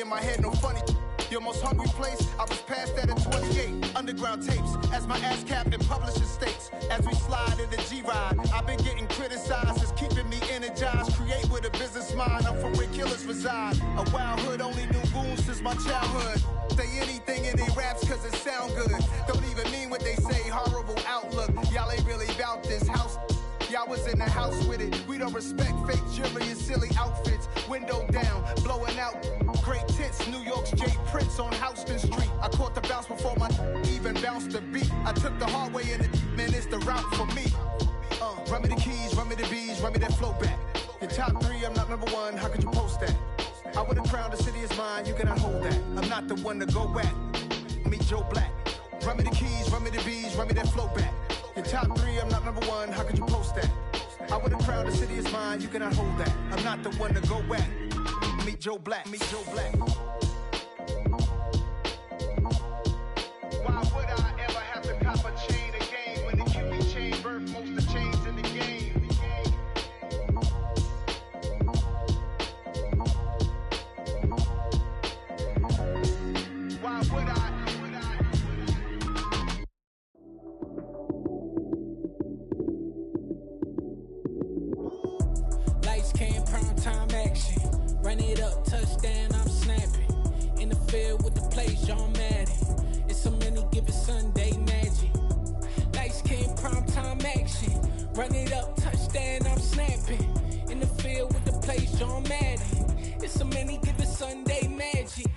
in my head, no funny. Your most hungry place, I was past that at 28. Underground tapes, as my ass capped in publishing states. As we slide in the G-Ride, I've been getting criticized. It's keeping me energized. Create with a business mind, I'm from where killers reside. A wild hood, only knew goons since my childhood. Say anything in they raps cause it sound good. Don't even mean what they say, horrible outlook. Y'all ain't really about this house. Y'all was in the house with it. We don't respect fake jewelry and silly outfits. Window down, blowing out great tits. New York's J. Prince on Houston Street. I caught the bounce before my even bounced the beat. I took the hard way in it, man, it's the route for me. Run me the keys, run me the bees, run me that flow back. Your top three, I'm not number one, how could you post that? I would've crowned the city is mine, you cannot hold that. I'm not the one to go back. Meet Joe Black. Run me the keys, run me the bees, run me that flow back. Your top three, I'm not number one, how could you post that? I would've crowned the city is mine, you cannot hold that. I'm not the one to go back. Meet Joe Black, meet Joe Black. Why would I ever have to cop a chain again when the QB chain birthed most of the chains in the game? Why would I? Lights came, prime time action. Run it up, touchdown, I'm snapping. In the field with the plays, John Madden. It's a many given Sunday magic. Lights came, prime time action. Run it up, touchdown, I'm snapping. In the field with the plays, John Madden. It's a many given Sunday magic.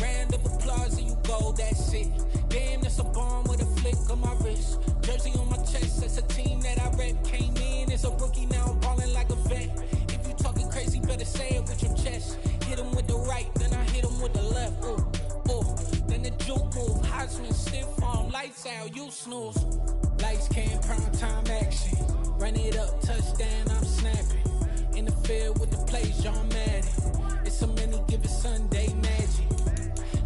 Round of applause and you go, that's it. Damn, that's a bomb with a flick on my wrist. Jersey on my chest, that's a team that I rep. Came in as a rookie, now I'm ballin' like a vet. If you talking crazy, better say it with your chest. Hit him with the right, then I hit him with the left. Ooh, ooh. Then the juke move, Heisman, stiff arm, lights out, you snooze. Lights came, prime time action. Run it up, touchdown, I'm snapping. In the field with the plays, John Madden. It's a many given Sunday magic.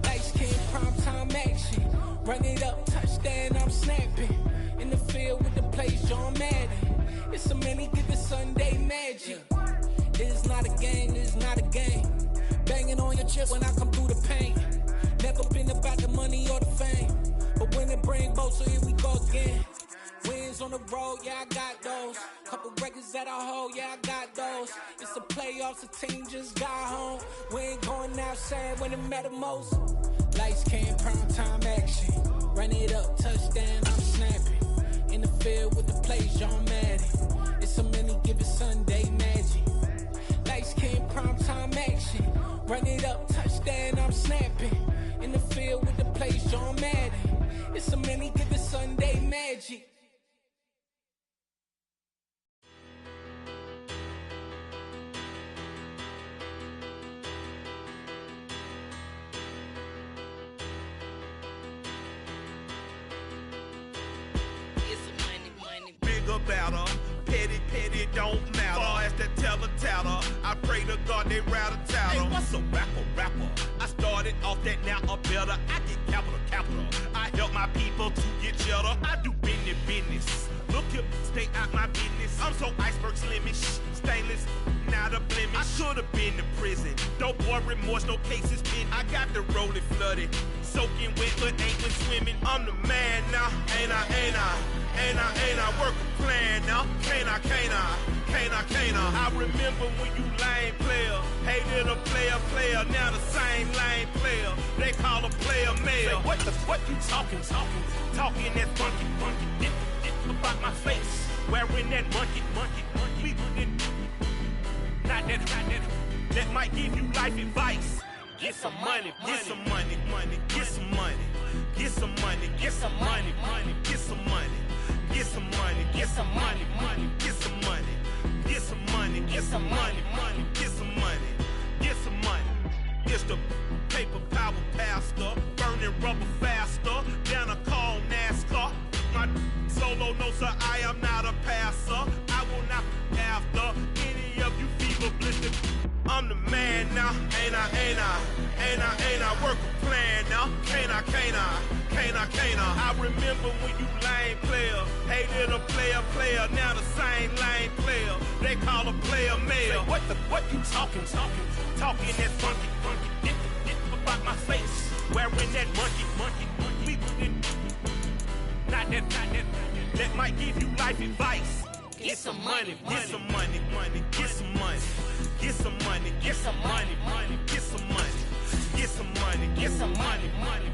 Lights came, prime time action. Run it up, touchdown, I'm snapping. In the field with the plays, John Madden. It's a many given Sunday magic. It is not a game, it is not a game. Banging on your chest when I come through the pain. Never been about the money or the fame. But when it bring both, so here we go again. Wins on the road, yeah, I got those. Couple records that I hold, yeah, I got those. It's the playoffs, the team just got home. We ain't going outside when it matter most. Lights came, prime time action. Run it up, touchdown, I'm snapping. In the field with the plays, John Madden. It's a many given Sunday magic. Lights came, prime time action. Run it up, touchdown, I'm snapping. In the field with the plays, John Madden. It's a many given Sunday magic. Better, petty, don't matter. Far as that tell-a-tatter, I pray to God they rat-a-tatter. Hey, what's a rapper? I started off that, now I'm better. I get capital. I help my people to get cheddar. I do business. Look here, stay out my business. I'm so iceberg slimish, stainless, not a blemish. I should've been to prison. No boy remorse, no cases pinned. I got the rolling flooded, soaking wet, but ain't been swimming. I'm the man now, ain't I? Work a plan now, can't I? I remember when you lame player, hated a player, now the same lame player. They call a player mayor. What you talking that funky, get about my face, wearing that monkey, we didn't, not that might give you life advice. Get some money, get some money, get some money, get some money, get some money, get some money. Get some money, get some money, get some money, get some money, get some money, get some money, get some money. It's the paper power pastor, burning rubber faster than a call NASCAR. My solo no sir, I am not a passer. I will not after any of you fever blistered. I'm the man now, ain't I? Work a plan now, can't I? I remember when you lame player, hated a player, now the same lame player. They call a player mayor. What you talking that funky, that monkey. We not that. That might give you life advice. Get some money, get some money, get some money, get some money, get some money, get some money, get some money, get some money, get some money,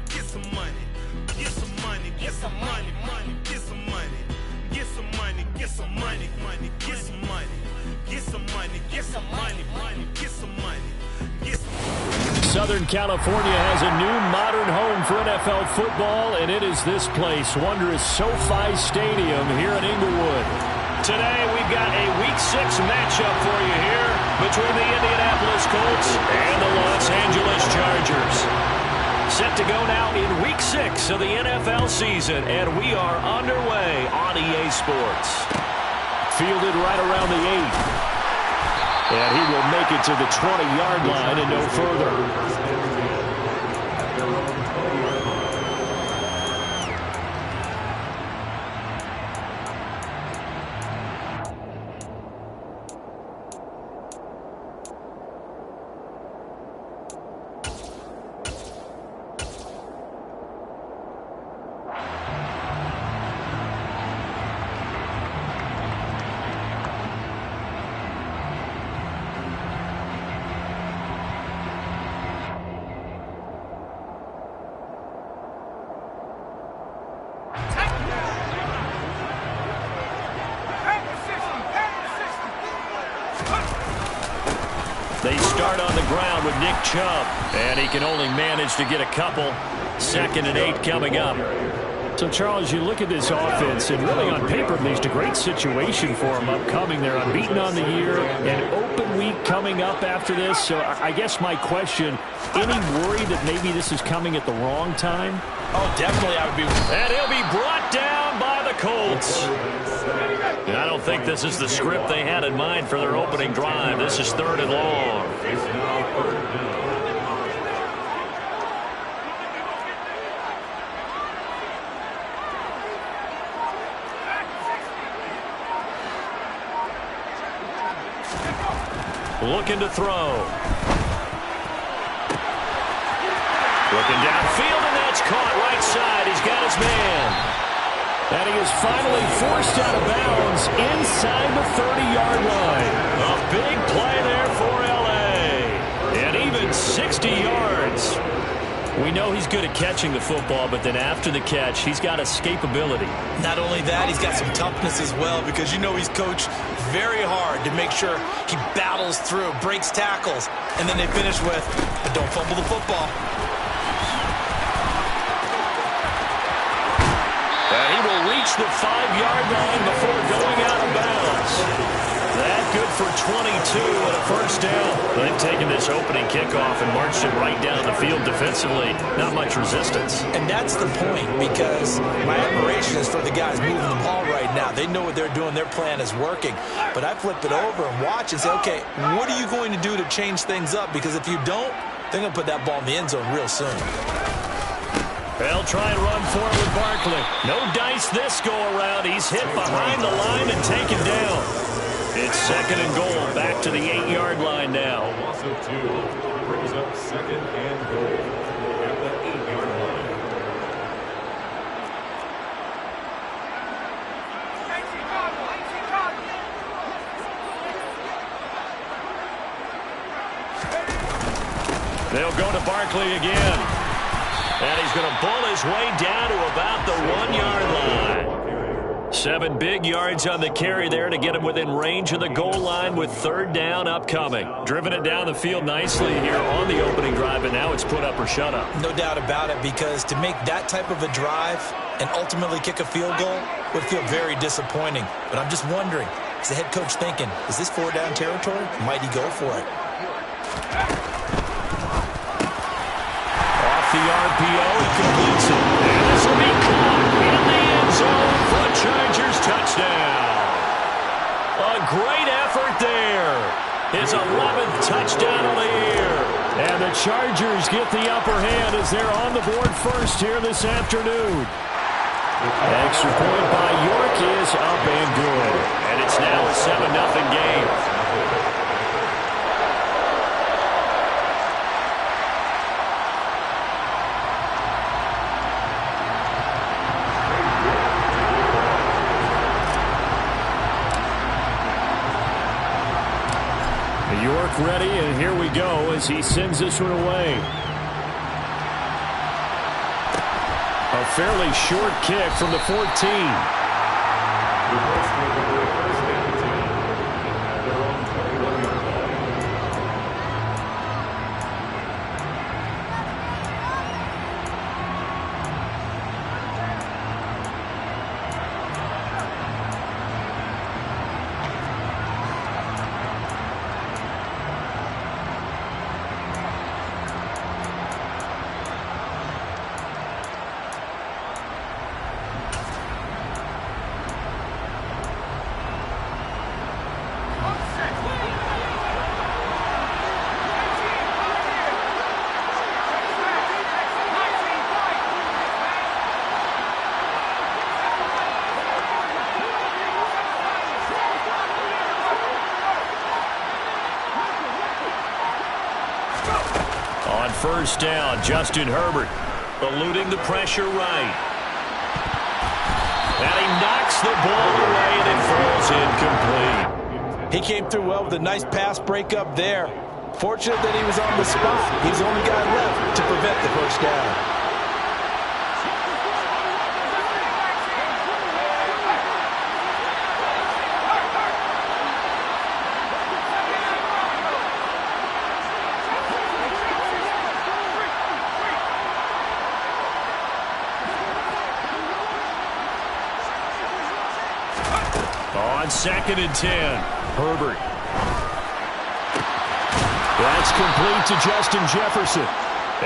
get some money, get some money, get some money, get some money, get some money, get some money, get some money, get some money, get some money. Southern California has a new modern home for NFL football, and it is this place, wondrous SoFi Stadium here in Inglewood. Today, we've got a Week 6 matchup for you here between the Indianapolis Colts and the Los Angeles Chargers. Set to go now in Week 6 of the NFL season, and we are underway on EA Sports. Fielded right around the 8. And he will make it to the 20-yard line and no further. They start on the ground with Nick Chubb, and he can only manage to get a couple. 2nd and 8 coming up. So, Charles, you look at this offense, and really on paper, at least, a great situation for them upcoming. They're unbeaten on the year, an open week coming up after this. So I guess my question, any worry that maybe this is coming at the wrong time? Oh, definitely I would be. And he'll be brought down by the Colts. I don't think this is the script they had in mind for their opening drive. This is 3rd and long. Looking to throw. Looking downfield, and that's caught right side. He's got his man. And he is finally forced out of bounds inside the 30-yard line. A big play there for L.A. And even 60 yards. We know he's good at catching the football, but then after the catch, he's got escapability. Not only that, he's got some toughness as well, because you know he's coached very hard to make sure he battles through, breaks tackles, and then they finish with, but don't fumble the football. And he will reach the 5-yard line before going out of bounds. That good for 22 and a first down. They've taken this opening kickoff and marched it right down the field defensively. Not much resistance. And that's the point, because my admiration is for the guys moving the ball right now. They know what they're doing. Their plan is working. But I flip it over and watch and say, okay, what are you going to do to change things up? Because if you don't, they're going to put that ball in the end zone real soon. They'll try and run for it with Barkley. No dice this go-around. He's hit behind the line and taken down. It's 2nd and goal. Back to the 8-yard line now. Loss of 2 brings up 2nd and goal at the 8-yard line. They'll go to Barkley again. And he's going to bull his way down to about the 1-yard line. 7 big yards on the carry there to get him within range of the goal line with 3rd down upcoming. Driven it down the field nicely here on the opening drive, and now it's put up or shut up. No doubt about it, because to make that type of a drive and ultimately kick a field goal would feel very disappointing. But I'm just wondering, is the head coach thinking, is this 4-down territory? Might he go for it? The RPO, he completes it. And this will be caught in the end zone for a Chargers touchdown. A great effort there. His 11th touchdown of the year. And the Chargers get the upper hand as they're on the board first here this afternoon. Extra point by York is up and good. And it's now a 7-0 game. as he sends this one away. A fairly short kick from the 14. The Colts will go first and 10 at their own 21-yard line. On first down, Justin Herbert eluding the pressure right. And he knocks the ball away and it falls incomplete. He came through well with a nice pass breakup there. Fortunate that he was on the spot. He's the only guy left to prevent the first down. On 2nd and 10, Herbert. That's complete to Justin Jefferson.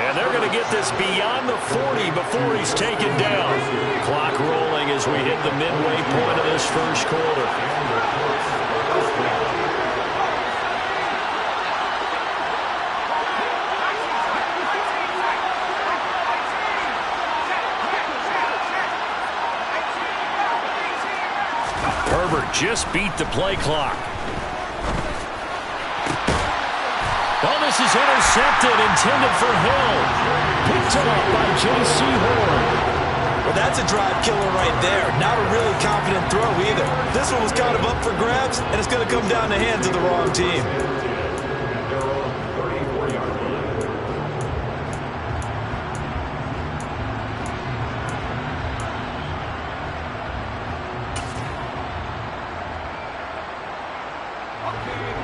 And they're going to get this beyond the 40 before he's taken down. Clock rolling as we hit the midway point of this first quarter. Herbert just beat the play clock. Oh, this is intercepted, intended for Hill. Picked it up by J.C. Horn. Well, that's a drive killer right there. Not a really confident throw either. This one was kind of up for grabs, and it's going to come down the hands of the wrong team.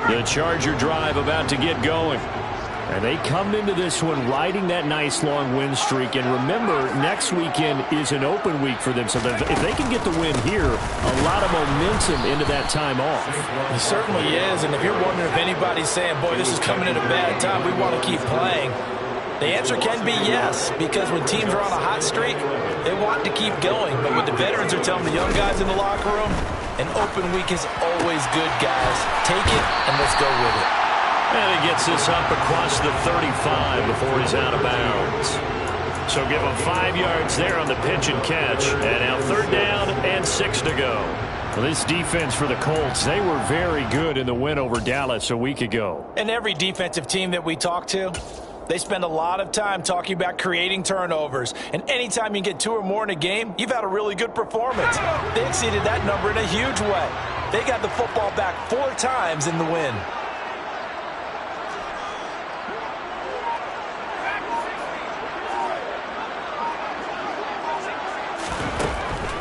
The Charger drive about to get going. And they come into this one riding that nice long win streak. And remember, next weekend is an open week for them. So if they can get the win here, a lot of momentum into that time off. It certainly is. And if you're wondering if anybody's saying, boy, this is coming at a bad time, we want to keep playing, the answer can be yes. Because when teams are on a hot streak, they want to keep going. But what the veterans are telling the young guys in the locker room, an open week is always good, guys. Take it, and let's go with it. And he gets this up across the 35 before he's out of bounds. So give him 5 yards there on the pitch and catch. And now 3rd down and 6 to go. Well, this defense for the Colts, they were very good in the win over Dallas a week ago. And every defensive team that we talk to, they spend a lot of time talking about creating turnovers. And anytime you get 2 or more in a game, you've had a really good performance. They exceeded that number in a huge way. They got the football back 4 times in the win.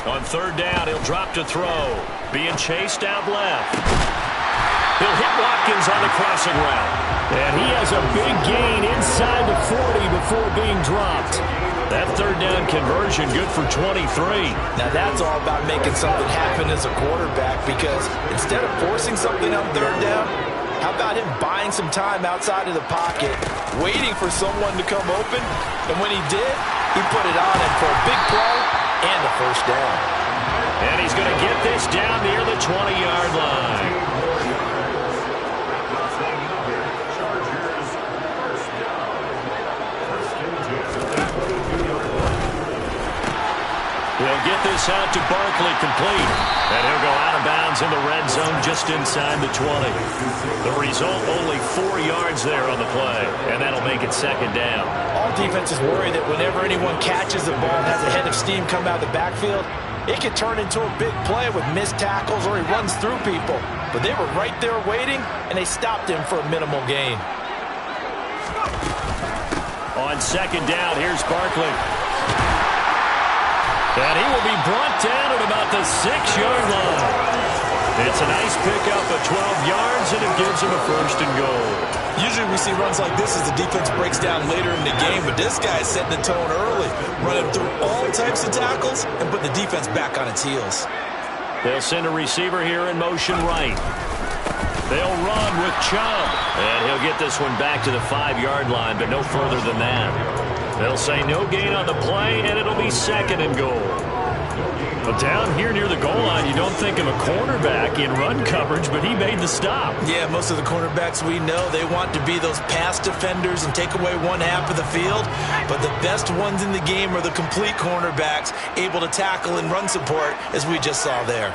On 3rd down, he'll drop to throw. Being chased out left. He'll hit Watkins on the crossing route. And he has a big gain inside the 40 before being dropped. That 3rd down conversion good for 23. Now that's all about making something happen as a quarterback, because instead of forcing something on 3rd down, how about him buying some time outside of the pocket, waiting for someone to come open, and when he did, he put it on him for a big play and a first down. And he's going to get this down near the 20-yard line. They'll get this out to Barkley, complete. And he'll go out of bounds in the red zone just inside the 20. The result, only 4 yards there on the play. And that'll make it 2nd down. All defenses worry that whenever anyone catches the ball and has a head of steam come out of the backfield, it could turn into a big play with missed tackles or he runs through people. But they were right there waiting, and they stopped him for a minimal gain. On second down, here's Barkley. And he will be brought down at about the 6-yard line. It's a nice pickup of 12 yards, and it gives him a first and goal. Usually we see runs like this as the defense breaks down later in the game, but this guy is setting the tone early, running through all types of tackles and putting the defense back on its heels. They'll send a receiver here in motion right. They'll run with Chubb, and he'll get this one back to the 5-yard line, but no further than that. They'll say no gain on the play, and it'll be second and goal. But down here near the goal line, you don't think of a cornerback in run coverage, but he made the stop. Yeah, most of the cornerbacks we know, they want to be those pass defenders and take away one half of the field. But the best ones in the game are the complete cornerbacks, able to tackle and run support, as we just saw there.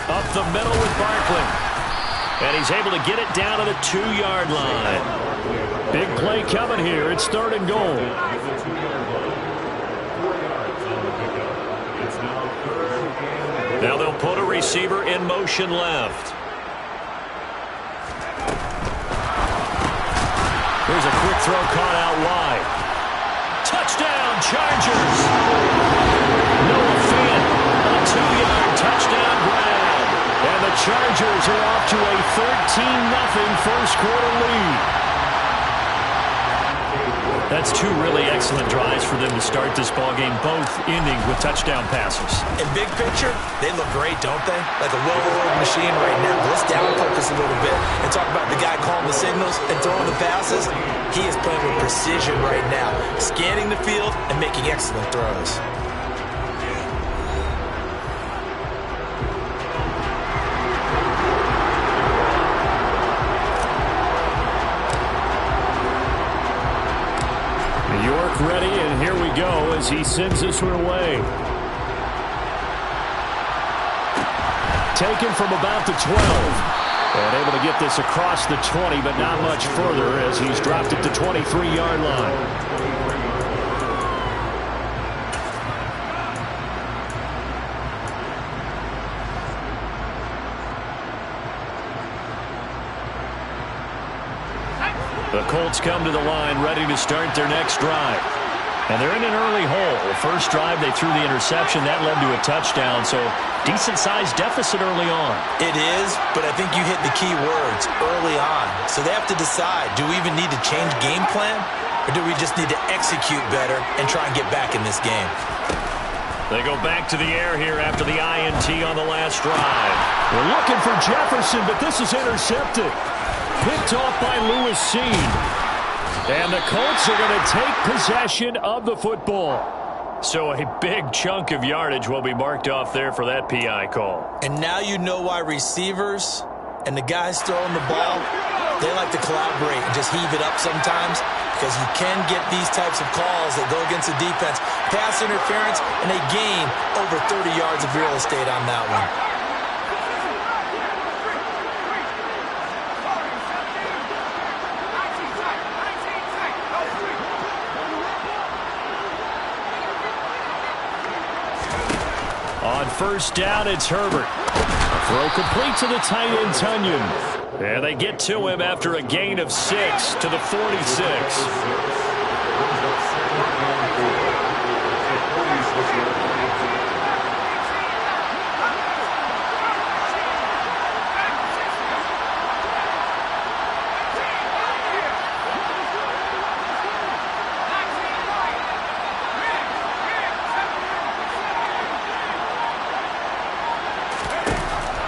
Up the middle with Barkley. And he's able to get it down to the 2-yard line. Big play coming here. It's third and goal. Now they'll put a receiver in motion left. Here's a quick throw caught out wide. Touchdown, Chargers! Noah Fant, a 2-yard touchdown grab. And the Chargers are off to a 13-0 first-quarter lead. That's two really excellent drives for them to start this ballgame, both ending with touchdown passes. In big picture, they look great, don't they? Like a well-oiled machine right now. But let's down focus a little bit and talk about the guy calling the signals and throwing the passes. He is playing with precision right now, scanning the field and making excellent throws. Ready, and here we go as he sends this one away. Taken from about the 12. And able to get this across the 20, but not much further as he's dropped it to 23-yard line. The Colts come to the line ready to start their next drive. And they're in an early hole. The first drive, they threw the interception. That led to a touchdown, so decent-sized deficit early on. It is, but I think you hit the key words, early on. So they have to decide, do we even need to change game plan, or do we just need to execute better and try and get back in this game? They go back to the air here after the INT on the last drive. We're looking for Jefferson, but this is intercepted. Picked off by Lewis Seen. And the Colts are going to take possession of the football. So a big chunk of yardage will be marked off there for that PI call. And now you know why receivers and the guys throwing the ball, they like to collaborate and just heave it up sometimes, because you can get these types of calls that go against the defense. Pass interference, and they gain over 30 yards of real estate on that one. On first down, it's Herbert. A throw complete to the tight end, Tunyon. And they get to him after a gain of 6 to the 46.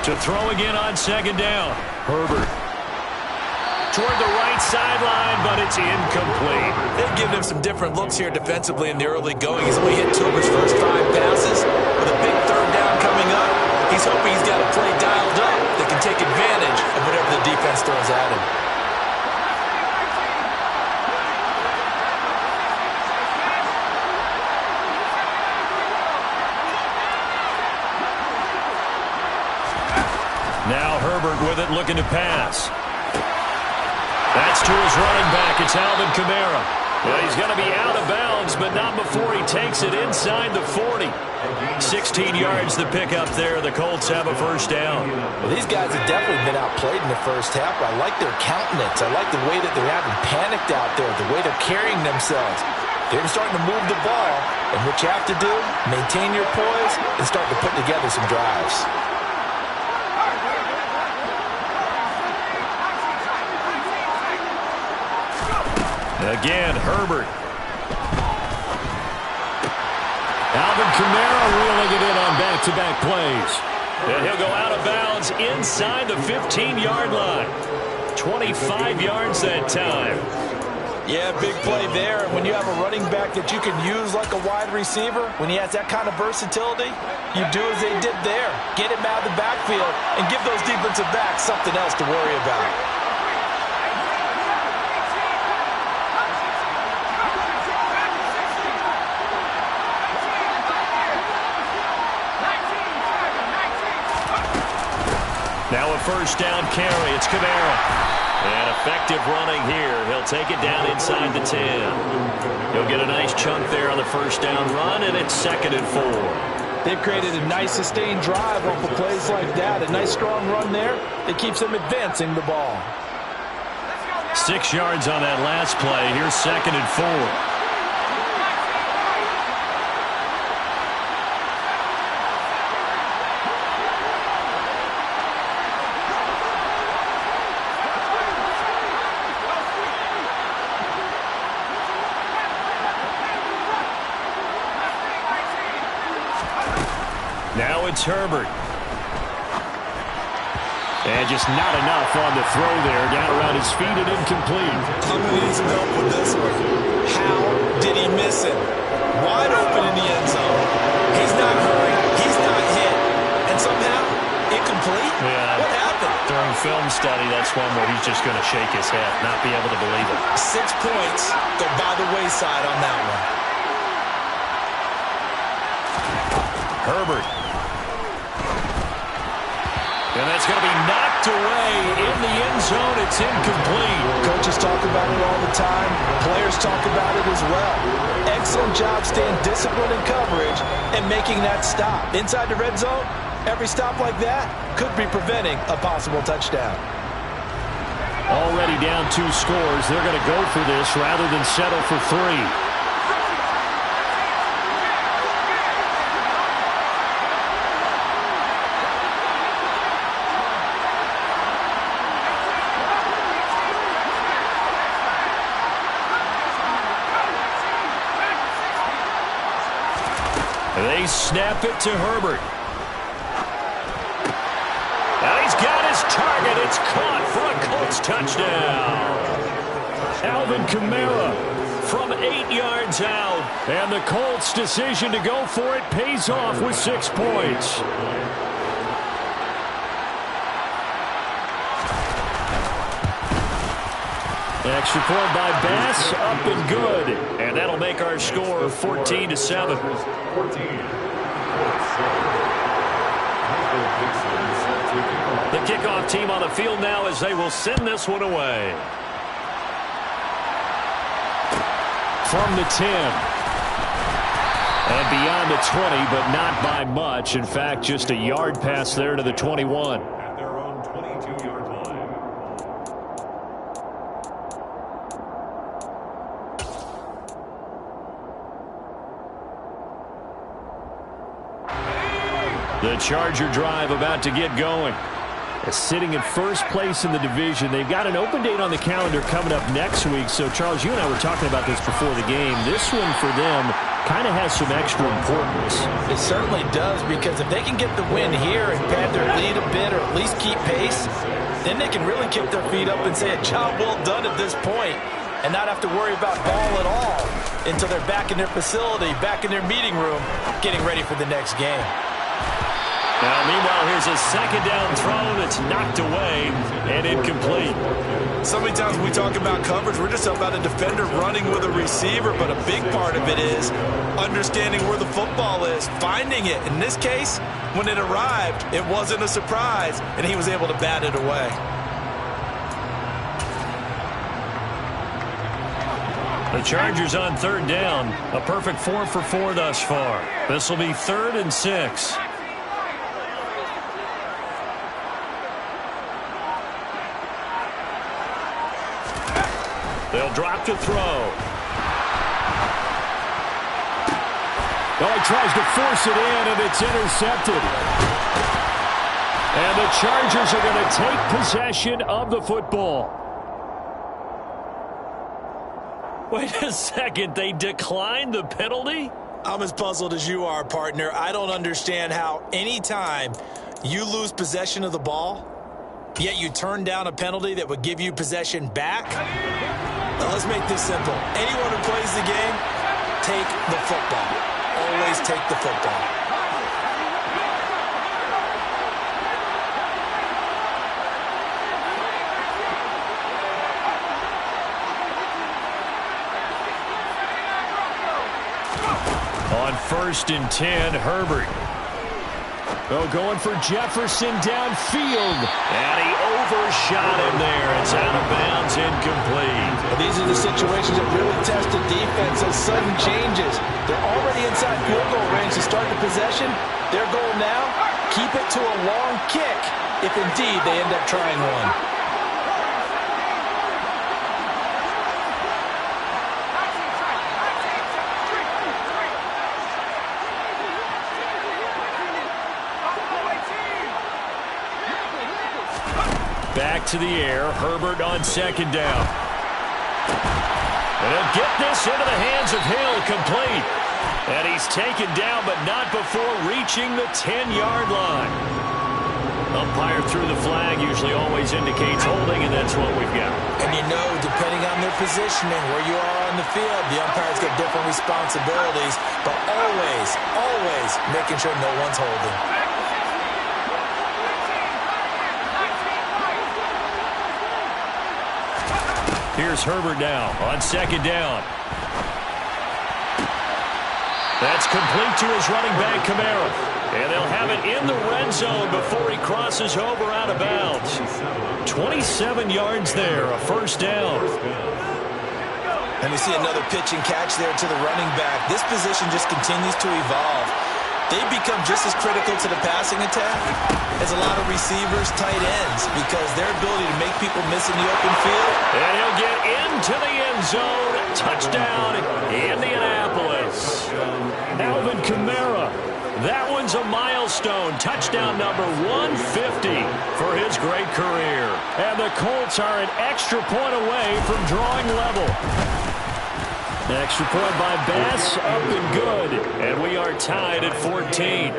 To throw again on second down. Herbert. Toward the right sideline, but it's incomplete. They've given him some different looks here defensively in the early going. He's only hit 2 of his first 5 passes. With a big third down coming up, he's hoping he's got a play dialed up that can take advantage of whatever the defense throws at him. Now Herbert with it, looking to pass. That's to his running back. It's Alvin Kamara. Well, he's going to be out of bounds, but not before he takes it inside the 40. 16 yards to pick up there. The Colts have a first down. Well, these guys have definitely been outplayed in the first half. I like their countenance. I like the way that they're having panicked out there, the way they're carrying themselves. They're starting to move the ball, and what you have to do, maintain your poise and start to put together some drives. Again, Herbert. Alvin Kamara reeling it in on back-to-back plays. And he'll go out of bounds inside the 15-yard line. 25 yards that time. Yeah, big play there. When you have a running back that you can use like a wide receiver, when he has that kind of versatility, you do as they did there. Get him out of the backfield and give those defensive backs something else to worry about. Now a first down carry. It's Kamara. And effective running here. He'll take it down inside the 10. He'll get a nice chunk there on the first down run, and it's 2nd and 4. They've created a nice sustained drive off of plays like that. A nice strong run there that keeps them advancing the ball. 6 yards on that last play. Here's 2nd and 4. Now it's Herbert. And just not enough on the throw there. Down around his feet and incomplete. I'm going to need some help with this one. How did he miss it? Wide open in the end zone. He's not hurried. He's not hit. And somehow, incomplete? Yeah. What happened? During film study, that's one where he's just going to shake his head, not be able to believe it. 6 points go by the wayside on that one. Herbert. And that's going to be knocked away in the end zone. It's incomplete. Coaches talk about it all the time. Players talk about it as well. Excellent job staying disciplined in coverage and making that stop. Inside the red zone, every stop like that could be preventing a possible touchdown. Already down 2 scores. They're going to go for this rather than settle for 3. They snap it to Herbert. Now he's got his target. It's caught for a Colts touchdown. Alvin Kamara from 8 yards out. And the Colts' decision to go for it pays off with 6 points. Extra point by Bass, up and good. And that'll make our score 14-7. The kickoff team on the field now as they will send this one away. From the 10. And beyond the 20, but not by much. In fact, just a yard pass there to the 21. At their own 22-yard line. The Charger drive about to get going. Sitting in first place in the division. They've got an open date on the calendar coming up next week. So, Charles, you and I were talking about this before the game. This one for them kind of has some extra importance. It certainly does, because if they can get the win here and pad their lead a bit or at least keep pace, then they can really kick their feet up and say a job well done at this point and not have to worry about ball at all until they're back in their facility, back in their meeting room, getting ready for the next game. Now, meanwhile, here's a second down throw that's knocked away and incomplete. So many times when we talk about coverage, we're just talking about a defender running with a receiver, but a big part of it is understanding where the football is, finding it. In this case, when it arrived, it wasn't a surprise, and he was able to bat it away. The Chargers on third down. A perfect 4 for 4 thus far. This will be 3rd and 6. They'll drop to throw. Oh, he tries to force it in, and it's intercepted. And the Chargers are going to take possession of the football. Wait a second, they declined the penalty? I'm as puzzled as you are, partner. I don't understand how anytime you lose possession of the ball, yet you turn down a penalty that would give you possession back. Now let's make this simple. Anyone who plays the game, take the football. Always take the football. On 1st and 10, Herbert. Oh, going for Jefferson downfield. And he overshot him there. It's out of bounds, incomplete. Well, these are the situations that really test the defense. Those sudden changes. They're already inside field goal range to start the possession. Their goal now, keep it to a long kick, if indeed they end up trying one. Back to the air. Herbert on 2nd down. And he'll get this into the hands of Hill, complete. And he's taken down, but not before reaching the 10-yard line. Umpire threw the flag, usually always indicates holding, and that's what we've got. And you know, depending on their positioning, where you are on the field, the umpires get different responsibilities, but always making sure no one's holding. Here's Herbert now on 2nd down. That's complete to his running back, Kamara. And they'll have it in the red zone before he crosses over out of bounds. 27 yards there, a 1st down. And we see another pitch and catch there to the running back. This position just continues to evolve. They become just as critical to the passing attack as a lot of receivers, tight ends, because their ability to make people miss in the open field. And he'll get into the end zone. Touchdown, Indianapolis. Alvin Kamara. That one's a milestone. Touchdown number 150 for his great career. And the Colts are an extra point away from drawing level. Extra point by Bass, up and good. And we are tied at 14.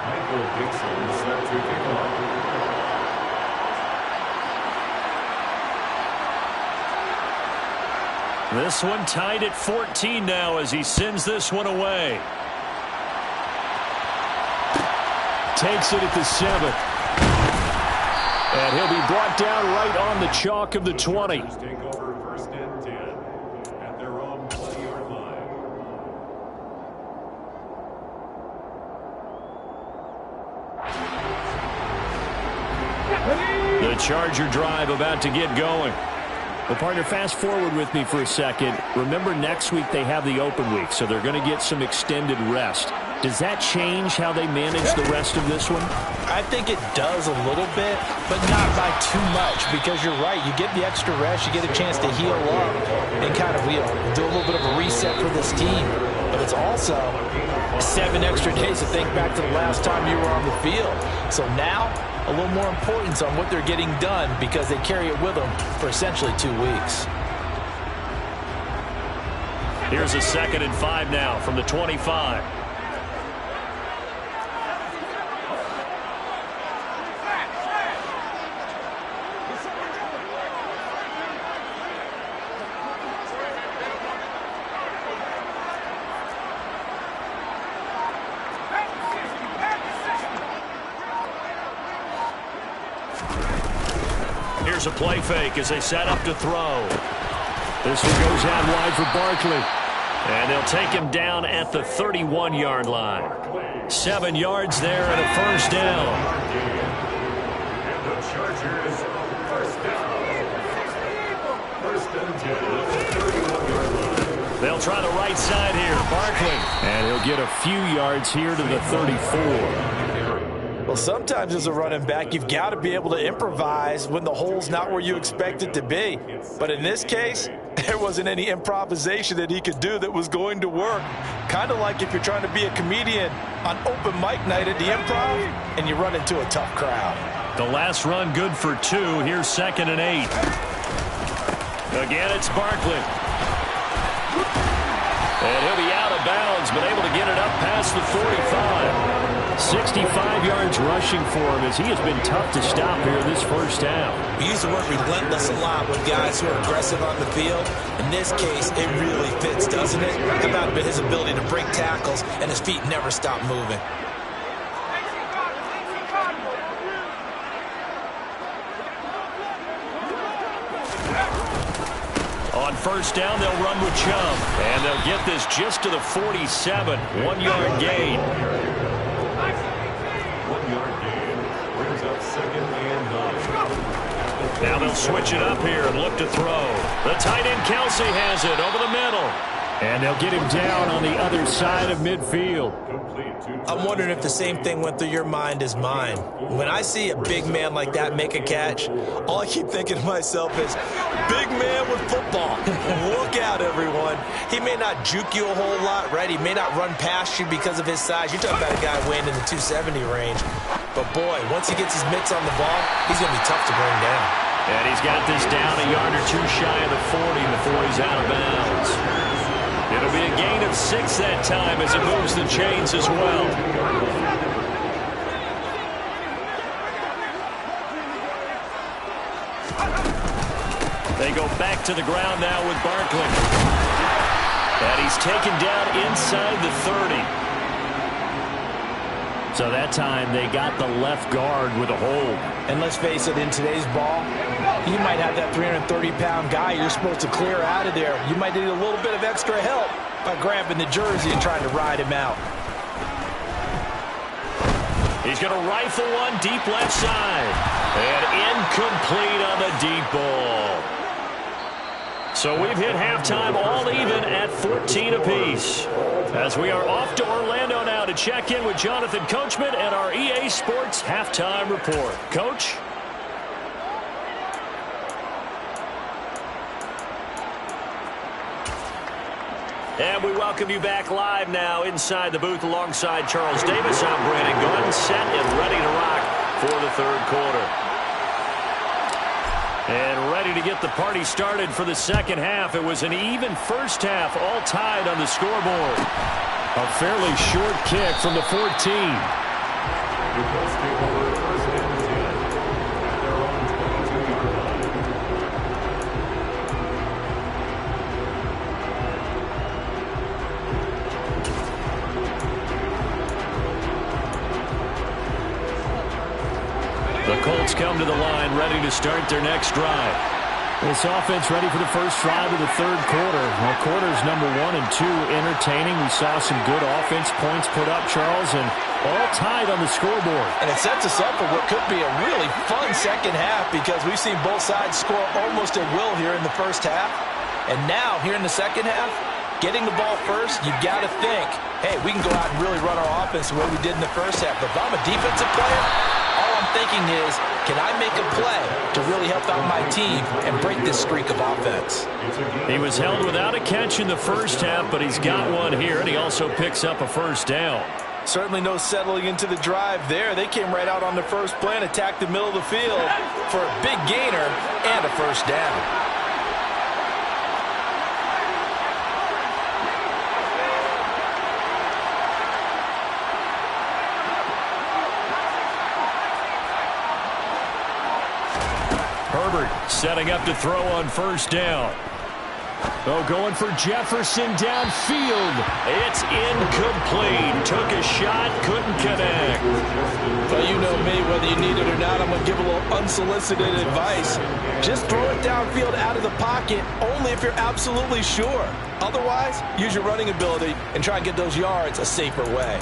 Michael Dixon set to kick off. This one tied at 14 now as he sends this one away. Takes it at the 7th. And he'll be brought down right on the chalk of the 20. Take over 1st and 10 at their own 20-yard line. The Charger drive about to get going. Well, partner, fast forward with me for a second. Remember, next week they have the open week, so they're going to get some extended rest. Does that change how they manage the rest of this one? I think it does a little bit, but not by too much, because you're right. You get the extra rest, you get a chance to heal up and kind of do a little bit of a reset for this team. But it's also 7 extra days to think back to the last time you were on the field. So now, a little more importance on what they're getting done because they carry it with them for essentially 2 weeks. Here's a 2nd and 5 now from the 25. Here's a play fake as they set up to throw. This one goes out wide for Barkley. And they'll take him down at the 31-yard line. 7 yards there and a 1st down. And the Chargers, 1st down. 1st and try the right side here. Barkley. And he'll get a few yards here to the 34. Well, sometimes as a running back, you've got to be able to improvise when the hole's not where you expect it to be. But in this case, there wasn't any improvisation that he could do that was going to work. Kind of like if you're trying to be a comedian on open mic night at the Improv and you run into a tough crowd. The last run good for 2. Here's 2nd and 8. Again, it's Barkley. And he'll be out of bounds, but able to get it up past the 45. 65 yards rushing for him as he has been tough to stop here this first half. We use the word relentless a lot with guys who are aggressive on the field. In this case, it really fits, doesn't it? How about his ability to break tackles and his feet never stop moving? On first down, they'll run with Chubb. And they'll get this just to the 47. 1-yard gain. 1-yard gain. Brings up 2nd and 9. Now they'll switch it up here and look to throw. The tight end Kelsey has it over the middle. And they'll get him down on the other side of midfield. I'm wondering if the same thing went through your mind as mine. When I see a big man like that make a catch, all I keep thinking to myself is, big man with football. Look out, everyone. He may not juke you a whole lot, right? He may not run past you because of his size. You're talking about a guy weighing in the 270 range. But, boy, once he gets his mitts on the ball, he's going to be tough to bring down. And he's got this down a yard or 2 shy of the 40 before he's out of bounds. It'll be a gain of 6 that time as it moves the chains as well. They go back to the ground now with Barkley. And he's taken down inside the 30. So that time they got the left guard with a hold. And let's face it, in today's ball, you might have that 330-pound guy you're supposed to clear out of there. You might need a little bit of extra help by grabbing the jersey and trying to ride him out. He's going to rifle one deep left side. And incomplete on the deep ball. So we've hit halftime all even at 14 apiece. As we are off to Orlando now to check in with Jonathan Coachman and our EA Sports Halftime Report. Coach? And we welcome you back live now inside the booth alongside Charles Davis. I'm Brandon Gordon, set and ready to rock for the third quarter. And ready to get the party started for the second half. It was an even first half, all tied on the scoreboard. A fairly short kick from the 14. The Colts take over 1st and 10 at their own 22-yard line. The Colts come to the line ready to start their next drive. This offense ready for the first drive of the third quarter. Well, quarters number 1 and 2 entertaining. We saw some good offense points put up, Charles, and all tied on the scoreboard. And it sets us up for what could be a really fun second half because we've seen both sides score almost at will here in the first half. And now, here in the second half, getting the ball first, you've got to think, hey, we can go out and really run our offense the way we did in the first half. But if I'm a defensive player, all I'm thinking is, can I make a play to really help out my team and break this streak of offense? He was held without a catch in the first half, but he's got one here, and he also picks up a first down. Certainly no settling into the drive there. They came right out on the first play and attacked the middle of the field for a big gainer and a first down. Herbert setting up to throw on first down. Oh, going for Jefferson downfield. It's incomplete. Took a shot, couldn't connect. Well, you know me, whether you need it or not, I'm going to give a little unsolicited advice. Just throw it downfield out of the pocket only if you're absolutely sure. Otherwise, use your running ability and try and get those yards a safer way.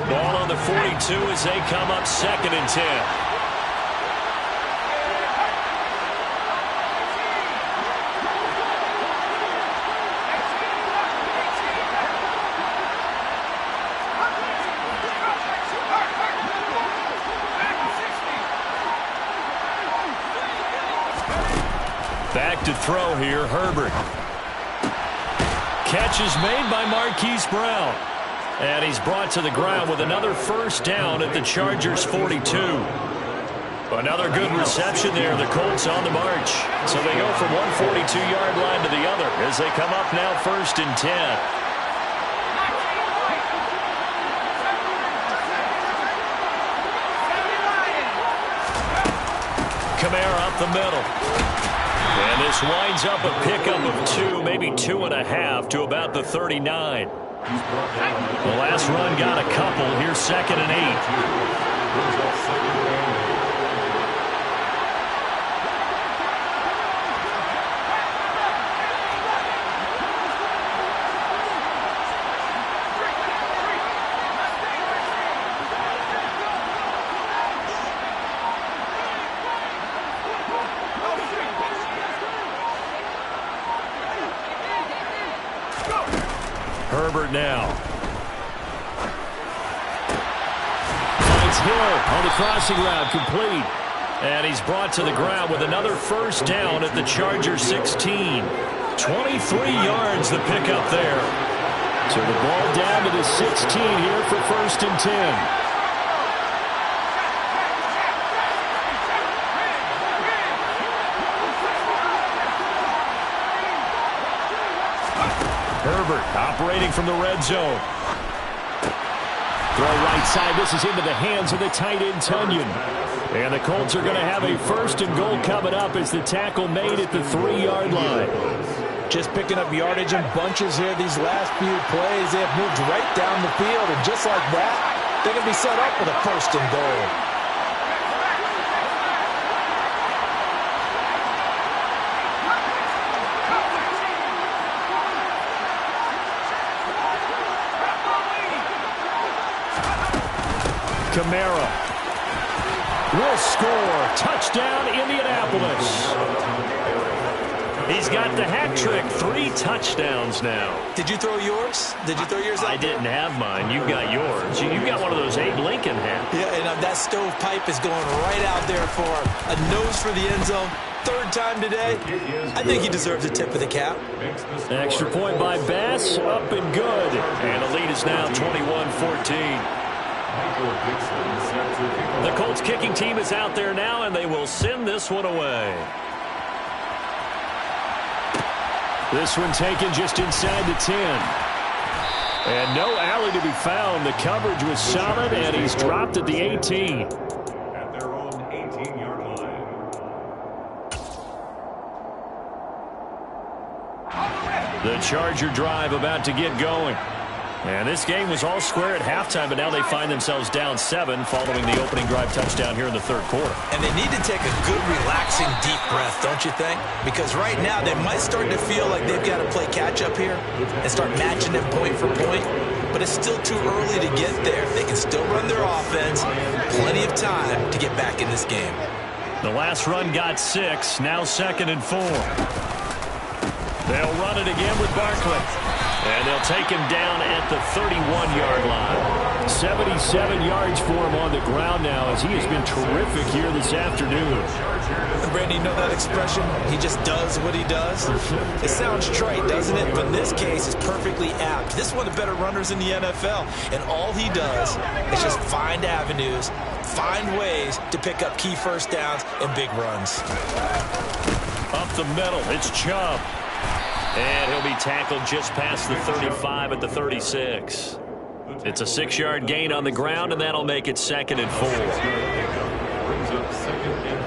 Ball on the 42 as they come up 2nd and 10. Back to throw here, Herbert. Catch is made by Marquise Brown. And he's brought to the ground with another first down at the Chargers' 42. Another good reception there. The Colts on the march. So they go from one 42-yard line to the other as they come up now 1st and 10. Kamara up the middle. And this winds up a pickup of 2, maybe 2.5 to about the 39. The last run got a couple. Here's 2nd and 8. Herbert now. Finds Hill on the crossing route, complete. And he's brought to the ground with another first down at the Chargers' 16. 23 yards the pickup there. So the ball down to the 16 here for 1st and 10. Herbert operating from the red zone. Throw right side. This is into the hands of the tight end, Tunyon. And the Colts are going to have a 1st and goal coming up as the tackle made at the 3-yard line. Just picking up yardage in bunches here these last few plays. They have moved right down the field, and just like that, they're going to be set up with a 1st and goal. Kamara will score. Touchdown, Indianapolis. He's got the hat trick. 3 touchdowns now. Did you throw yours? Did you throw yours out? I didn't have mine. You got yours. You got one of those Abe Lincoln hats. Yeah, and that stovepipe is going right out there for a nose for the end zone. 3rd time today. I think he deserves a tip of the cap. Extra point by Bass. Up and good. And the lead is now 21-14. The Colts kicking team is out there now, and they will send this one away. This one taken just inside the 10. And no alley to be found. The coverage was solid, and he's dropped at the 18. At their own 18-yard line. The Charger drive about to get going. And this game was all square at halftime, but now they find themselves down 7 following the opening drive touchdown here in the 3rd quarter. And they need to take a good, relaxing, deep breath, don't you think? Because right now they might start to feel like they've got to play catch-up here and start matching them point for point. But it's still too early to get there. They can still run their offense. Plenty of time to get back in this game. The last run got 6, now 2nd and 4. They'll run it again with Barkley. And they'll take him down at the 31-yard line. 77 yards for him on the ground now as he has been terrific here this afternoon. And Brandon, you know that expression? He just does what he does? It sounds trite, doesn't it? But in this case, it's perfectly apt. This is one of the better runners in the NFL. And all he does is just find avenues, find ways to pick up key first downs and big runs. Up the middle, it's Chubb. And he'll be tackled just past the 35 at the 36. It's a 6-yard gain on the ground, and that'll make it 2nd and 4. Brings up 2nd and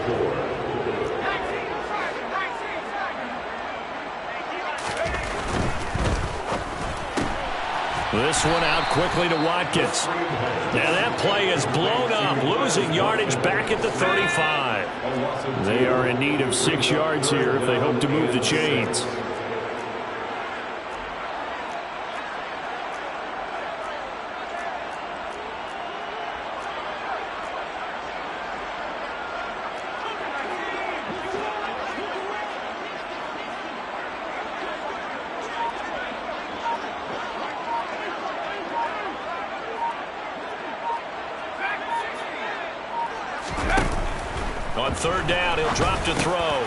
4. This one out quickly to Watkins. Now that play is blown up, losing yardage back at the 35. They are in need of 6 yards here if they hope to move the chains. On third down, he'll drop to throw.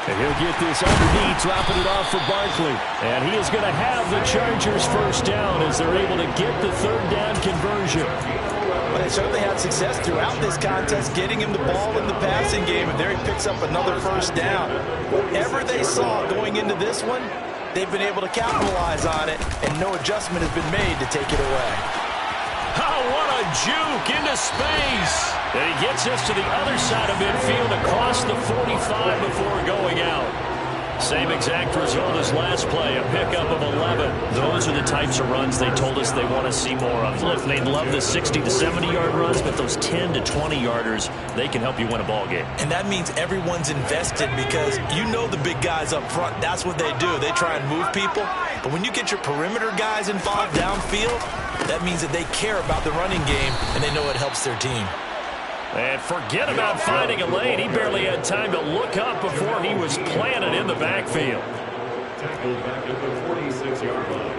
And he'll get this underneath, dropping it off for Barkley. And he is going to have the Chargers first down as they're able to get the third down conversion. Well, they certainly had success throughout this contest, getting him the ball in the passing game, and there he picks up another first down. Whatever they saw going into this one, they've been able to capitalize on it, and no adjustment has been made to take it away. Oh, what a juke into space. And he gets us to the other side of midfield across the 45 before going out. Same exact result as last play, a pickup of 11. Those are the types of runs they told us they want to see more of. Look, they'd love the 60 to 70-yard runs, but those 10 to 20-yarders, they can help you win a ball game. And that means everyone's invested because you know the big guys up front, that's what they do. They try and move people. But when you get your perimeter guys involved downfield, that means that they care about the running game, and they know it helps their team. And forget about finding a lane. He barely had time to look up before he was planted in the backfield. Tackled back at the 46-yard line.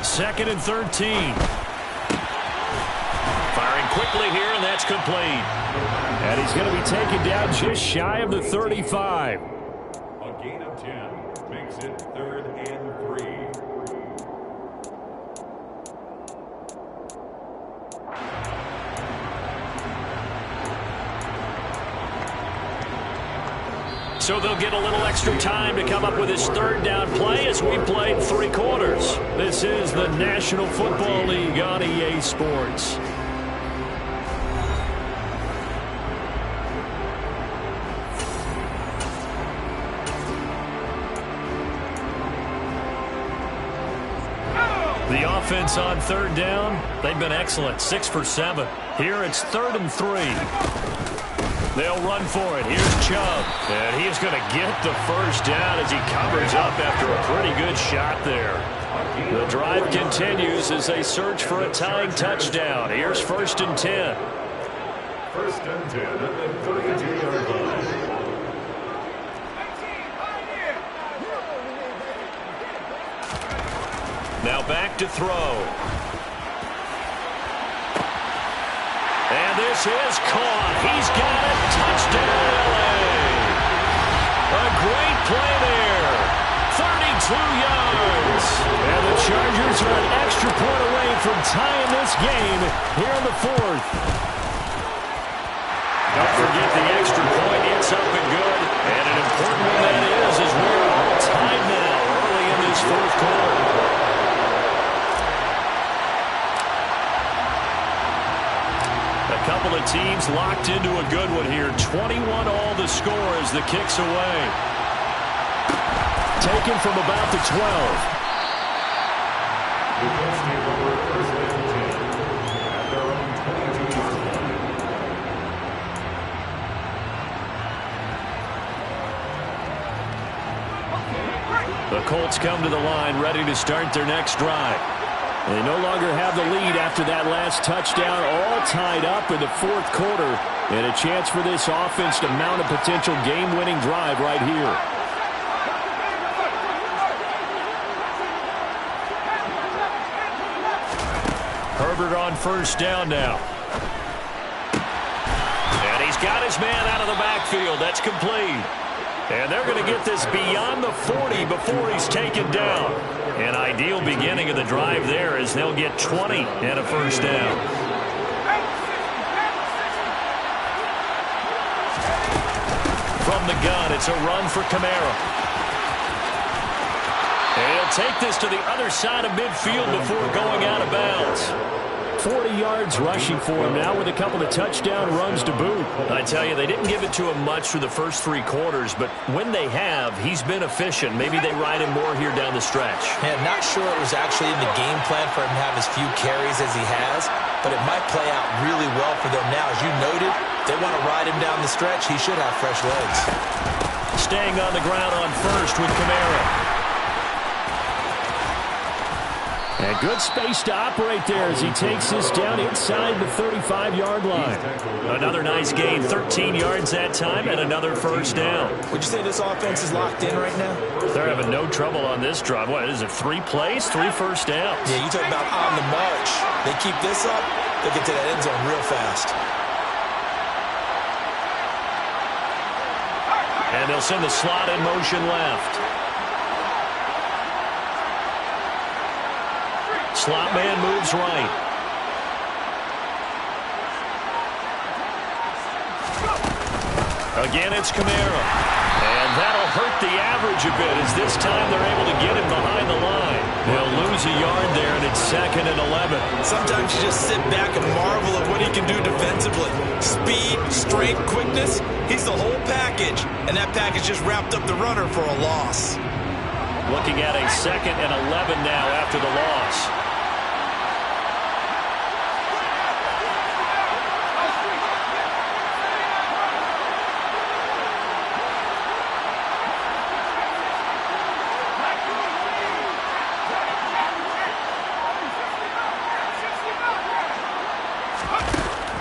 Second and 13. Firing quickly here, and that's complete. And he's going to be taken down just shy of the 35. A gain of 10 makes it 3rd and 3. So they'll get a little extra time to come up with his third down play as we played 3 quarters. This is the National Football League on EA Sports. The offense on third down, they've been excellent, 6 for 7. Here it's 3rd and 3. They'll run for it. Here's Chubb. And he is going to get the first down as he covers up after a pretty good shot there. The drive continues as they search for a tying touchdown. Here's 1st and 10. 1st and 10 at the 32-yard line. Now back to throw. And this is caught. He's got it. Touchdown, LA. A great play there. 32 yards. And the Chargers are an extra point away from tying this game here in the 4th. Don't forget the extra point. It's up and good. And an important one that is as we're all tied now early in this 4th quarter. A couple of teams locked into a good one here. 21 all the score as the kick's away. Taken from about the 12. The Colts take over 1st and 10 at their own 22-yard line. The Colts come to the line ready to start their next drive. They no longer have the lead after that last touchdown, all tied up in the 4th quarter, and a chance for this offense to mount a potential game-winning drive right here. Herbert on first down now. And he's got his man out of the backfield. That's complete. And they're going to get this beyond the 40 before he's taken down. An ideal beginning of the drive there as they'll get 20 and a first down. From the gun, it's a run for Kamara. And he'll take this to the other side of midfield before going out of bounds. 40 yards rushing for him now with a couple of touchdown runs to boot. I tell you, they didn't give it to him much through the first 3 quarters, but when they have, he's been efficient. Maybe they ride him more here down the stretch. Yeah, not sure it was actually in the game plan for him to have as few carries as he has, but it might play out really well for them now. As you noted, they want to ride him down the stretch. He should have fresh legs. Staying on the ground on first with Kamara. And good space to operate there as he takes this down inside the 35-yard line. Another nice gain, 13 yards that time, and another first down. Would you say this offense is locked in right now? They're having no trouble on this drive. What is it, 3 plays, 3 first downs? Yeah, you talk about on the march. They keep this up, they get to that end zone real fast. And they'll send the slot in motion left. Slot man moves right. Again, it's Kamara. And that'll hurt the average a bit as this time they're able to get him behind the line. They'll lose a yard there, and it's 2nd and 11. Sometimes you just sit back and marvel at what he can do defensively. Speed, strength, quickness, he's the whole package. And that package just wrapped up the runner for a loss. Looking at a 2nd and 11 now after the loss.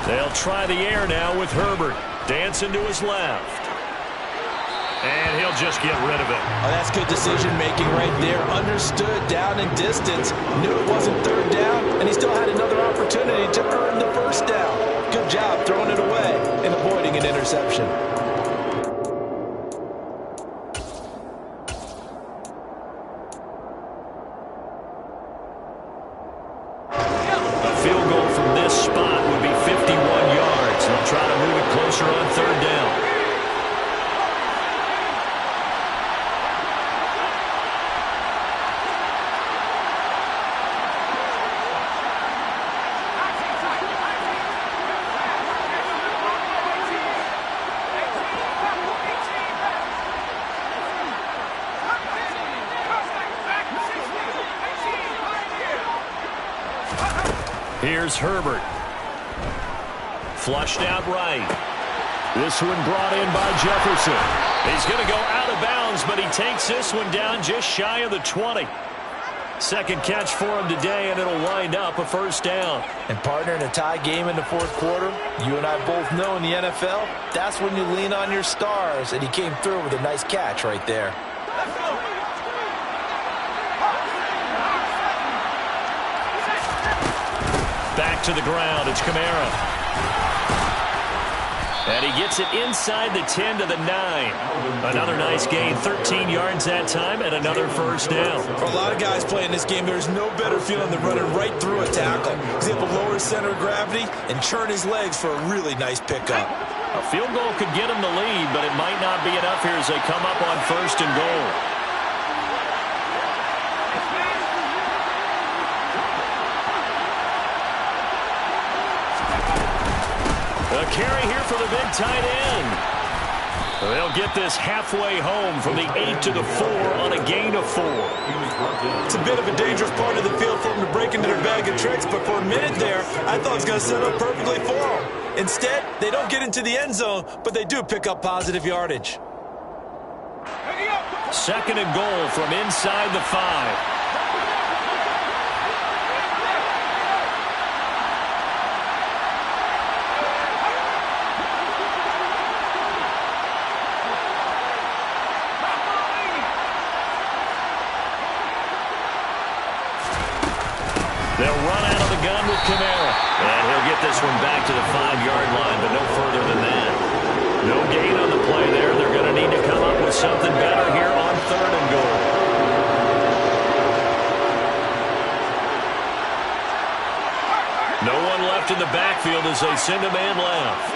They'll try the air now with Herbert. Dancing to his left. And he'll just get rid of it. Oh, that's good decision-making right there. Understood down and distance. Knew it wasn't 3rd down, and he still had another opportunity to earn the 1st down. Good job throwing it away and avoiding an interception. A field goal from this spot would be 51 yards. They'll try to move it closer on 3rd down. Here's Herbert. Flushed out right. This one brought in by Jefferson. He's going to go out of bounds, but he takes this one down just shy of the 20. Second catch for him today, and it'll wind up a 1st down. And partner, in a tie game in the 4th quarter, you and I both know in the NFL, that's when you lean on your stars, and he came through with a nice catch right there. Back to the ground, it's Kamara. And he gets it inside the 10 to the 9. Another nice gain, 13 yards that time, and another 1st down. For a lot of guys playing this game, there's no better feeling than running right through a tackle. He's able to lower his center of gravity and churn his legs for a really nice pickup. A field goal could get him the lead, but it might not be enough here as they come up on 1st and goal. A carry here for the big tight end. They'll get this halfway home from the 8 to the 4 on a gain of 4. It's a bit of a dangerous part of the field for them to break into their bag of tricks, but for a minute there, I thought it was going to set up perfectly for them. Instead, they don't get into the end zone, but they do pick up positive yardage. 2nd and goal from inside the 5. They'll run out of the gun with Kamara. And he'll get this one back to the 5-yard line, but no further than that. No gain on the play there. They're going to need to come up with something better here on 3rd and goal. No one left in the backfield as they send a man left.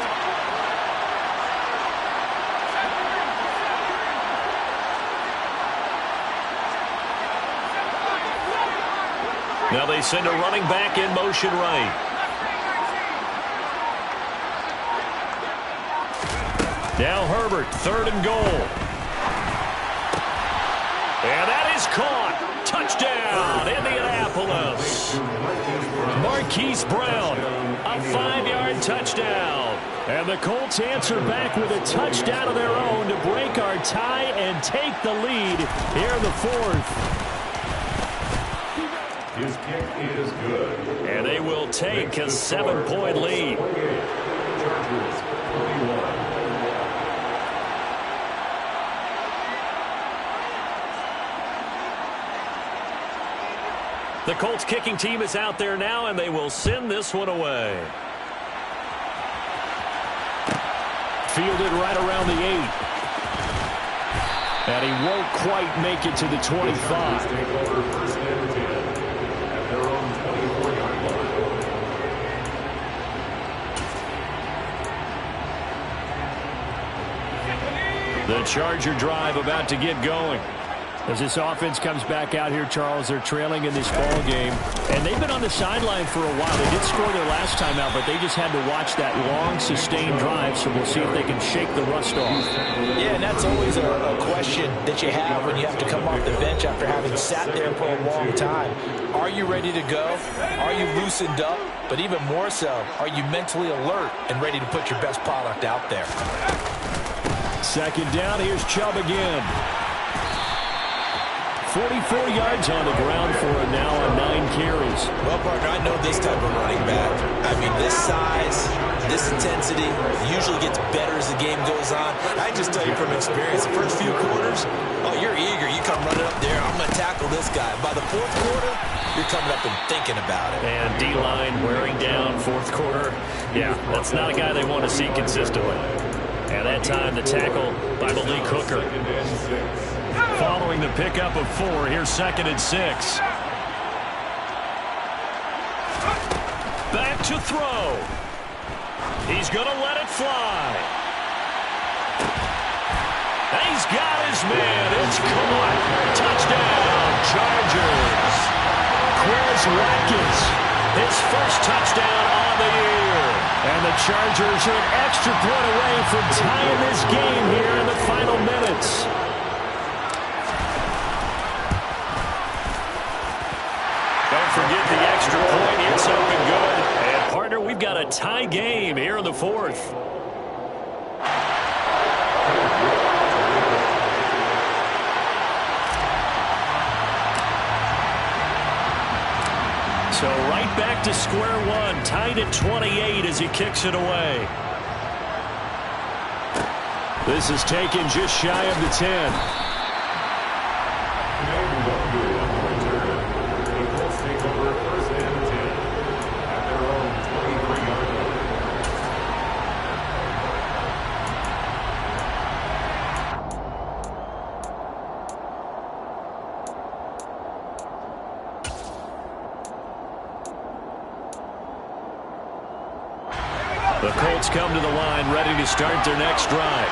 Now they send a running back in motion right. Now Herbert, 3rd and goal. And that is caught. Touchdown, Indianapolis. Marquise Brown, a 5-yard touchdown. And the Colts answer back with a touchdown of their own to break our tie and take the lead here in the 4th. His kick is good. And they will take a 7-point lead. Chargers 21. The Colts kicking team is out there now, and they will send this one away. Fielded right around the 8. And he won't quite make it to the 25. Take over first and 10 at their own 24-yard line. The Charger drive about to get going. As this offense comes back out here, Charles, they're trailing in this ball game. And they've been on the sideline for a while. They did score their last time out, but they just had to watch that long, sustained drive, so we'll see if they can shake the rust off. Yeah, and that's always a question that you have when you have to come off the bench after having sat there for a long time. Are you ready to go? Are you loosened up? But even more so, are you mentally alert and ready to put your best product out there? Second down, here's Chubb again. 44 yards on the ground for him now on 9 carries. Well, partner, I know this type of running back. I mean, this size, this intensity usually gets better as the game goes on. I just tell you from experience, the first few quarters, oh, you're eager. You come running up there, I'm going to tackle this guy. By the fourth quarter, you're coming up and thinking about it. And D-line wearing down fourth quarter. Yeah, that's not a guy they want to see consistently. And that time, the tackle by Malik Hooker. Following the pickup of 4, here's 2nd and 6. Back to throw. He's going to let it fly. And he's got his man. It's caught. Touchdown, Chargers. Quez Watkins, his first touchdown on the year. And the Chargers are an extra point away from tying this game here in the final minutes. Forget the extra point. It's up and good. And, partner, we've got a tie game here in the 4th. So right back to square one. Tied at 28 as he kicks it away. This is taken just shy of the 10. The Colts come to the line ready to start their next drive.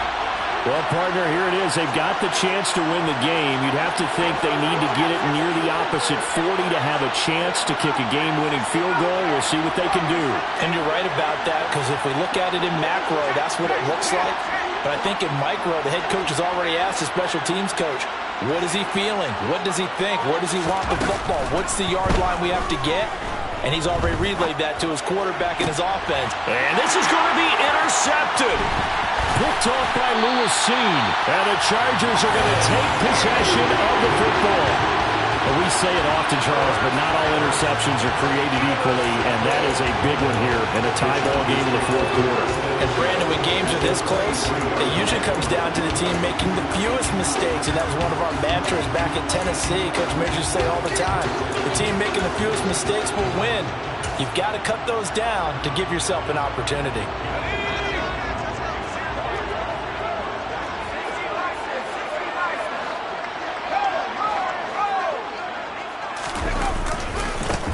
Well, partner, here it is. They've got the chance to win the game. You'd have to think they need to get it near the opposite 40 to have a chance to kick a game-winning field goal. We'll see what they can do. And you're right about that, because if we look at it in macro, that's what it looks like. But I think in micro, the head coach has already asked the special teams coach, what is he feeling? What does he think? Where does he want the football? What's the yard line we have to get? And he's already relayed that to his quarterback and his offense. And this is going to be intercepted. Picked off by Lewis Seen. And the Chargers are going to take possession of the football. Well, we say it often, Charles, but not all interceptions are created equally, and that is a big one here in a tie ball game in the 4th quarter. And Brandon, when games are this close, it usually comes down to the team making the fewest mistakes, and that was one of our mantras back in Tennessee. Coach Majors say all the time, the team making the fewest mistakes will win. You've got to cut those down to give yourself an opportunity.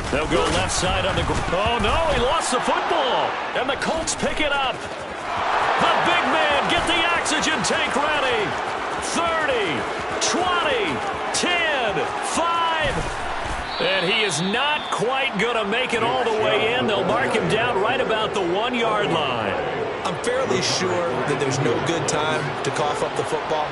They'll go left side on the ground. Oh, no, he lost the football. And the Colts pick it up. The big man, get the oxygen tank ready. 30, 20, 10, 5. And he is not quite going to make it all the way in. They'll mark him down right about the 1-yard line. I'm fairly sure that there's no good time to cough up the football.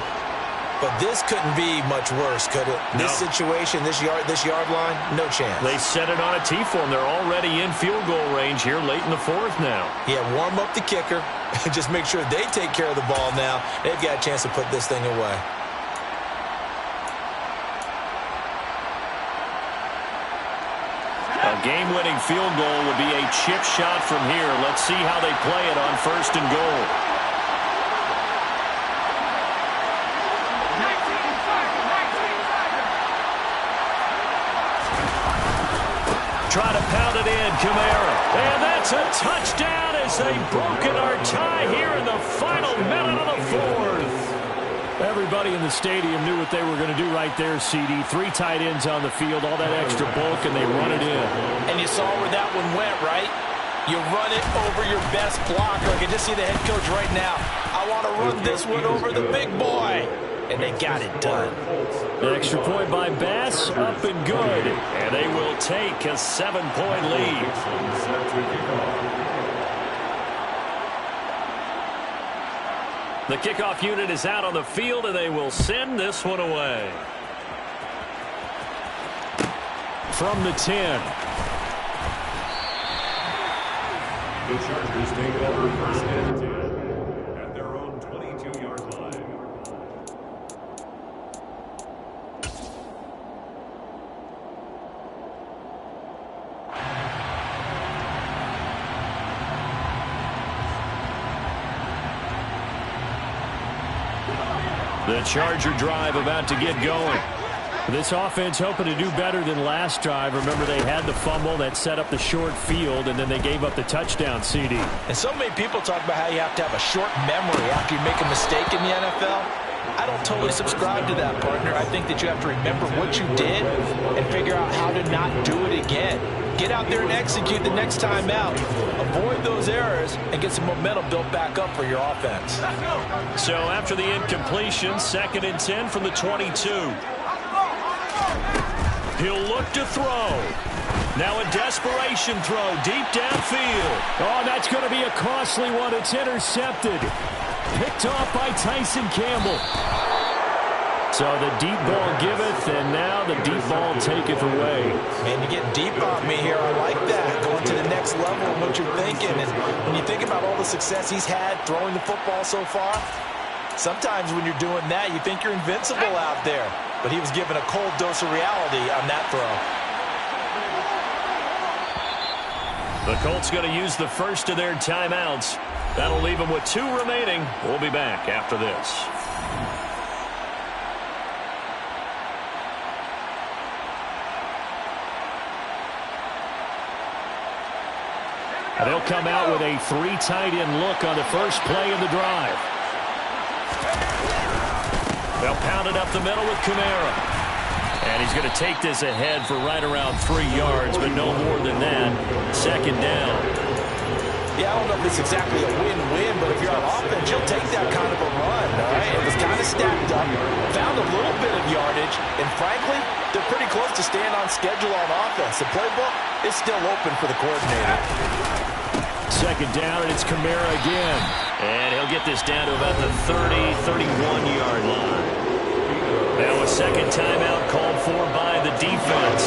But this couldn't be much worse, could it? No. This situation, this yard line, no chance. They set it on a tee for him. They're already in field goal range here late in the 4th now. Yeah, warm up the kicker. Just make sure they take care of the ball now. They've got a chance to put this thing away. A game-winning field goal would be a chip shot from here. Let's see how they play it on 1st and goal. Try to pound it in, Kamara. And that's a touchdown as they've broken our tie here in the final minute of the 4th. Everybody in the stadium knew what they were going to do right there, CD. 3 tight ends on the field, all that extra bulk, and they run it in. And you saw where that one went, right? You run it over your best blocker. I can just see the head coach right now. I want to run this one over the big boy. And they got it done. The extra point by Bass, up and good. And they will take a 7-point lead. The kickoff unit is out on the field, and they will send this one away. From the 10. The Chargers take over 1st and 10 at their own 22-yard line. The Charger drive about to get going. This offense hoping to do better than last drive. Remember, they had the fumble that set up the short field, and then they gave up the touchdown, CD. And so many people talk about how you have to have a short memory after you make a mistake in the NFL. I don't totally subscribe to that, partner. I think that you have to remember what you did and figure out how to not do it again. Get out there and execute the next time out. Avoid those errors and get some momentum built back up for your offense. So after the incompletion, 2nd and 10 from the 22. He'll look to throw. Now a desperation throw deep downfield. Oh, that's going to be a costly one. It's intercepted. Picked off by Tyson Campbell. So the deep ball giveth, and now the deep ball taketh away. Man, you get deep on me here. I like that. Going to the next level of what you're thinking. And when you think about all the success he's had throwing the football so far, sometimes when you're doing that, you think you're invincible out there. But he was given a cold dose of reality on that throw. The Colts going to use the first of their timeouts. That'll leave them with 2 remaining. We'll be back after this. They'll come out with a 3 tight end look on the first play of the drive. They'll pound it up the middle with Kamara. And he's going to take this ahead for right around 3 yards, but no more than that. 2nd down. Yeah, I don't know if it's exactly a win-win, but if you're on offense, you'll take that kind of a run, all right? It was kind of stacked up, found a little bit of yardage, and frankly, they're pretty close to staying on schedule on offense. The playbook is still open for the coordinator. 2nd down, and it's Kamara again. And he'll get this down to about the 30, 31-yard line. Now a 2nd timeout called for by the defense,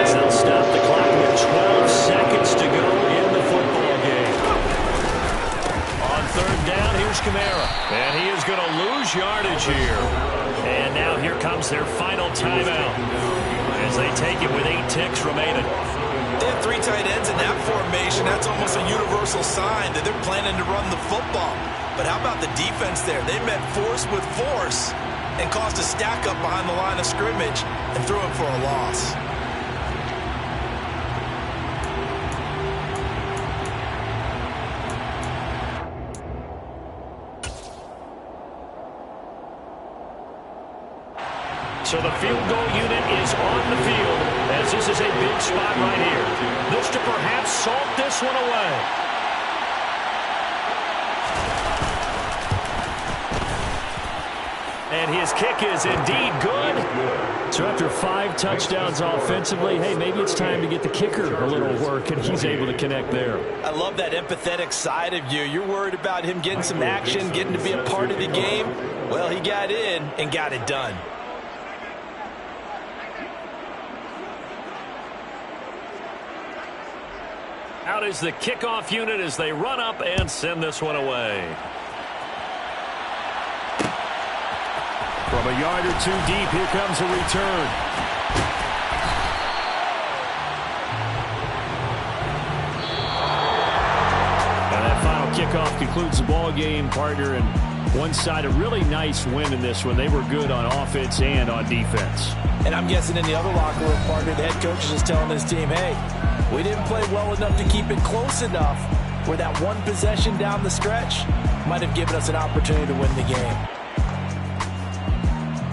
as they'll stop the clock with 12 seconds to go in the football game. On 3rd down, here's Kamara. And he is going to lose yardage here. And now here comes their final timeout as they take it with 8 ticks remaining. They have 3 tight ends in that formation. That's almost a universal sign that they're planning to run the football. But how about the defense there? They met force with force and caused a stack up behind the line of scrimmage and threw it for a loss. So the field goal unit is on the field, as this is a big spot right here. This to perhaps salt this one away. And his kick is indeed good. So after 5 touchdowns offensively, hey, maybe it's time to get the kicker a little work, and he's able to connect there. I love that empathetic side of you. You're worried about him getting some action, getting to be a part of the game. Well, he got in and got it done. Out is the kickoff unit as they run up and send this one away. From a yard or 2 deep, here comes a return. kickoff concludes the ball game, partner, and one side a really nice win in this one. They were good on offense and on defense. And I'm guessing in the other locker room, partner, the head coach is just telling his team, hey, we didn't play well enough to keep it close enough where that one possession down the stretch might have given us an opportunity to win the game.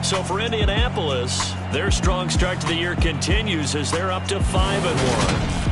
So for Indianapolis, their strong start to the year continues as they're up to 5-1.